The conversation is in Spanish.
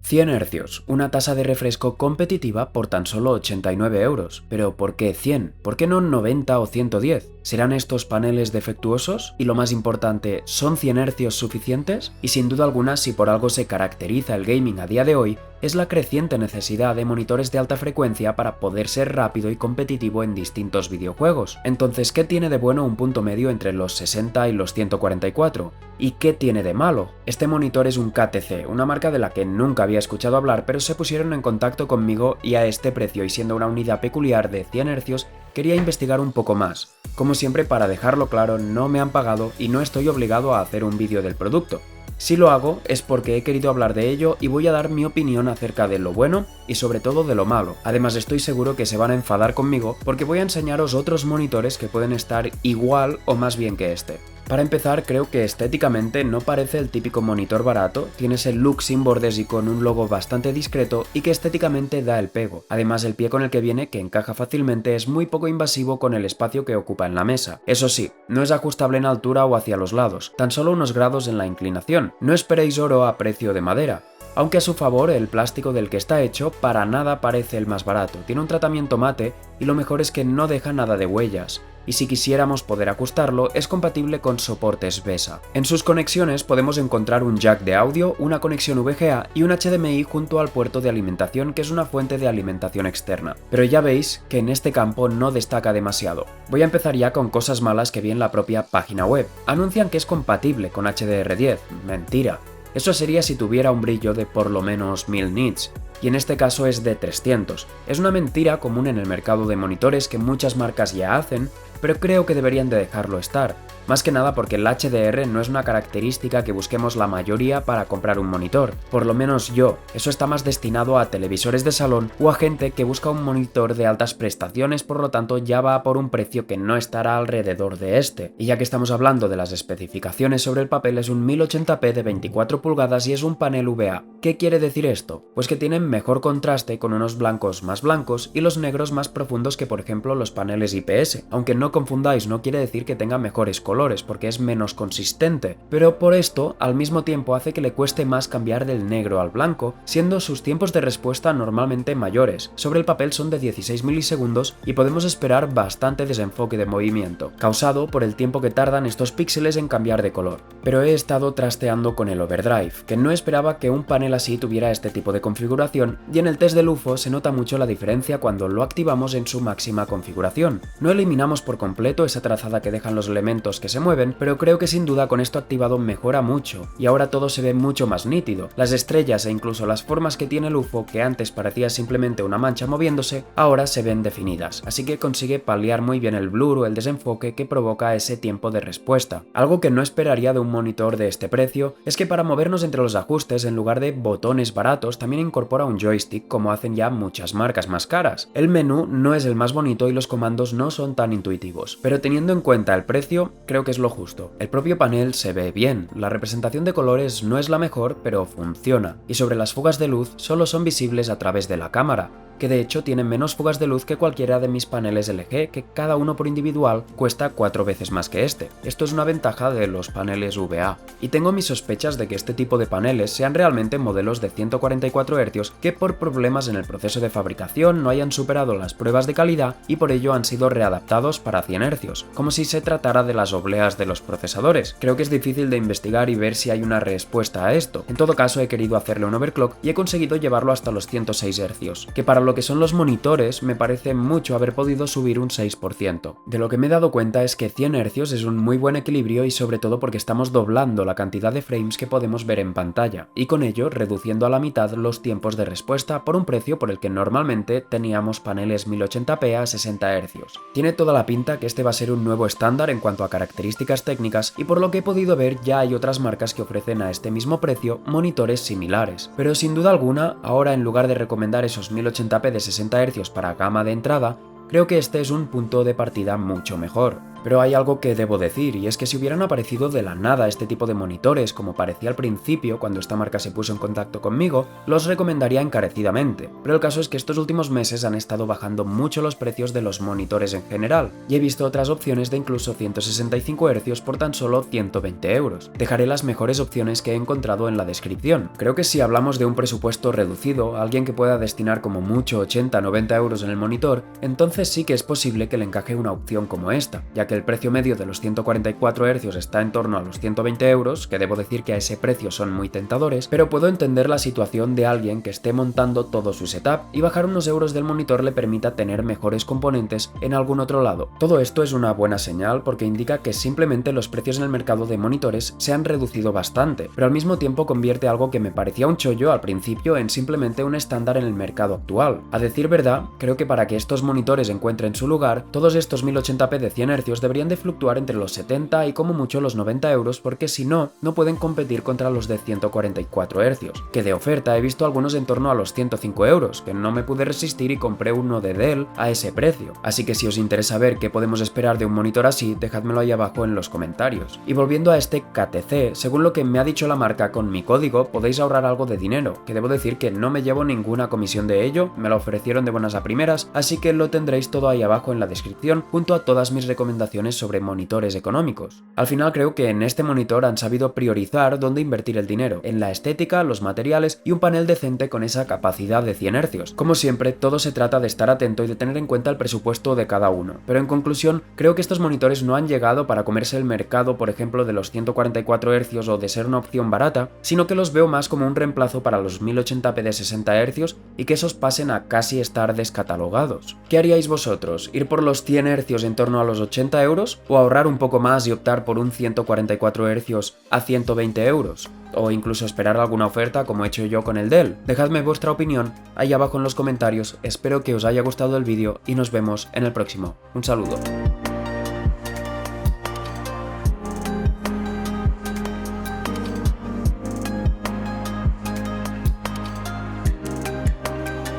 100 Hz, una tasa de refresco competitiva por tan solo 89 euros. Pero ¿por qué 100? ¿Por qué no 90 o 110? ¿Serán estos paneles defectuosos? Y lo más importante, ¿son 100 Hz suficientes? Y sin duda alguna, si por algo se caracteriza el gaming a día de hoy, es la creciente necesidad de monitores de alta frecuencia para poder ser rápido y competitivo en distintos videojuegos. Entonces, ¿qué tiene de bueno un punto medio entre los 60 y los 144? ¿Y qué tiene de malo? Este monitor es un KTC, una marca de la que nunca había escuchado hablar, pero se pusieron en contacto conmigo y a este precio y siendo una unidad peculiar de 100 Hz, quería investigar un poco más. Como siempre, para dejarlo claro, no me han pagado y no estoy obligado a hacer un vídeo del producto. Si lo hago es porque he querido hablar de ello y voy a dar mi opinión acerca de lo bueno y sobre todo de lo malo. Además estoy seguro que se van a enfadar conmigo porque voy a enseñaros otros monitores que pueden estar igual o más bien que este. Para empezar, creo que estéticamente no parece el típico monitor barato, tiene ese look sin bordes y con un logo bastante discreto y que estéticamente da el pego. Además el pie con el que viene, que encaja fácilmente, es muy poco invasivo con el espacio que ocupa en la mesa. Eso sí, no es ajustable en altura o hacia los lados, tan solo unos grados en la inclinación. No esperéis oro a precio de madera. Aunque a su favor, el plástico del que está hecho para nada parece el más barato, tiene un tratamiento mate y lo mejor es que no deja nada de huellas. Y si quisiéramos poder ajustarlo, es compatible con soportes VESA. En sus conexiones podemos encontrar un jack de audio, una conexión VGA y un HDMI junto al puerto de alimentación, que es una fuente de alimentación externa. Pero ya veis que en este campo no destaca demasiado. Voy a empezar ya con cosas malas que vi en la propia página web. Anuncian que es compatible con HDR10. Mentira. Eso sería si tuviera un brillo de por lo menos 1000 nits. Y en este caso es de 300. Es una mentira común en el mercado de monitores que muchas marcas ya hacen, pero creo que deberían de dejarlo estar. Más que nada porque el HDR no es una característica que busquemos la mayoría para comprar un monitor, por lo menos yo. Eso está más destinado a televisores de salón o a gente que busca un monitor de altas prestaciones, por lo tanto ya va por un precio que no estará alrededor de este. Y ya que estamos hablando de las especificaciones sobre el papel, es un 1080p de 24 pulgadas y es un panel VA. ¿Qué quiere decir esto? Pues que tienen mejor contraste con unos blancos más blancos y los negros más profundos que por ejemplo los paneles IPS, aunque no confundáis, no quiere decir que tenga mejores colores porque es menos consistente, pero por esto al mismo tiempo hace que le cueste más cambiar del negro al blanco, siendo sus tiempos de respuesta normalmente mayores. Sobre el papel son de 16 milisegundos y podemos esperar bastante desenfoque de movimiento, causado por el tiempo que tardan estos píxeles en cambiar de color. Pero he estado trasteando con el overdrive, que no esperaba que un panel así tuviera este tipo de configuración, y en el test del UFO se nota mucho la diferencia cuando lo activamos en su máxima configuración. No eliminamos por completo esa trazada que dejan los elementos que se mueven, pero creo que sin duda con esto activado mejora mucho, y ahora todo se ve mucho más nítido. Las estrellas e incluso las formas que tiene el UFO, que antes parecía simplemente una mancha moviéndose, ahora se ven definidas, así que consigue paliar muy bien el blur o el desenfoque que provoca ese tiempo de respuesta. Algo que no esperaría de un monitor de este precio es que para movernos entre los ajustes, en lugar de botones baratos, también incorpora un joystick como hacen ya muchas marcas más caras. El menú no es el más bonito y los comandos no son tan intuitivos, pero teniendo en cuenta el precio, creo que es lo justo. El propio panel se ve bien, la representación de colores no es la mejor, pero funciona, y sobre las fugas de luz solo son visibles a través de la cámara, que de hecho tienen menos fugas de luz que cualquiera de mis paneles LG, que cada uno por individual cuesta 4 veces más que este. Esto es una ventaja de los paneles VA. Y tengo mis sospechas de que este tipo de paneles sean realmente modelos de 144 Hz que por problemas en el proceso de fabricación no hayan superado las pruebas de calidad y por ello han sido readaptados para 100 Hz, como si se tratara de las obleas de los procesadores. Creo que es difícil de investigar y ver si hay una respuesta a esto. En todo caso he querido hacerle un overclock y he conseguido llevarlo hasta los 106 Hz, que para lo que son los monitores me parece mucho haber podido subir un 6%. De lo que me he dado cuenta es que 100 Hz es un muy buen equilibrio y sobre todo porque estamos doblando la cantidad de frames que podemos ver en pantalla y con ello reduciendo a la mitad los tiempos de respuesta por un precio por el que normalmente teníamos paneles 1080p a 60 Hz. Tiene toda la pinta que este va a ser un nuevo estándar en cuanto a características técnicas y por lo que he podido ver ya hay otras marcas que ofrecen a este mismo precio monitores similares, pero sin duda alguna ahora en lugar de recomendar esos 1080p de 60 Hz para gama de entrada, creo que este es un punto de partida mucho mejor. Pero hay algo que debo decir, y es que si hubieran aparecido de la nada este tipo de monitores, como parecía al principio cuando esta marca se puso en contacto conmigo, los recomendaría encarecidamente. Pero el caso es que estos últimos meses han estado bajando mucho los precios de los monitores en general, y he visto otras opciones de incluso 165 Hz por tan solo 120 euros. Dejaré las mejores opciones que he encontrado en la descripción. Creo que si hablamos de un presupuesto reducido, alguien que pueda destinar como mucho 80-90 euros en el monitor, entonces sí que es posible que le encaje una opción como esta, ya que el precio medio de los 144 Hz está en torno a los 120 euros, que debo decir que a ese precio son muy tentadores, pero puedo entender la situación de alguien que esté montando todo su setup y bajar unos euros del monitor le permita tener mejores componentes en algún otro lado. Todo esto es una buena señal porque indica que simplemente los precios en el mercado de monitores se han reducido bastante, pero al mismo tiempo convierte algo que me parecía un chollo al principio en simplemente un estándar en el mercado actual. A decir verdad, creo que para que estos monitores encuentren su lugar, todos estos 1080p de 100 Hz deberían de fluctuar entre los 70 y como mucho los 90 euros porque si no, no pueden competir contra los de 144 Hz, que de oferta he visto algunos en torno a los 105 euros, que no me pude resistir y compré uno de Dell a ese precio. Así que si os interesa ver qué podemos esperar de un monitor así, dejádmelo ahí abajo en los comentarios. Y volviendo a este KTC, según lo que me ha dicho la marca, con mi código podéis ahorrar algo de dinero, que debo decir que no me llevo ninguna comisión de ello, me lo ofrecieron de buenas a primeras, así que lo tendréis todo ahí abajo en la descripción junto a todas mis recomendaciones sobre monitores económicos. Al final creo que en este monitor han sabido priorizar dónde invertir el dinero, en la estética, los materiales y un panel decente con esa capacidad de 100 Hz. Como siempre, todo se trata de estar atento y de tener en cuenta el presupuesto de cada uno, pero en conclusión, creo que estos monitores no han llegado para comerse el mercado, por ejemplo, de los 144 Hz o de ser una opción barata, sino que los veo más como un reemplazo para los 1080p de 60 Hz y que esos pasen a casi estar descatalogados. ¿Qué haríais vosotros? ¿Ir por los 100 Hz en torno a los 80 euros o ahorrar un poco más y optar por un 144 Hz a 120 euros? O incluso esperar alguna oferta como he hecho yo con el Dell. Dejadme vuestra opinión ahí abajo en los comentarios, espero que os haya gustado el vídeo y nos vemos en el próximo. Un saludo.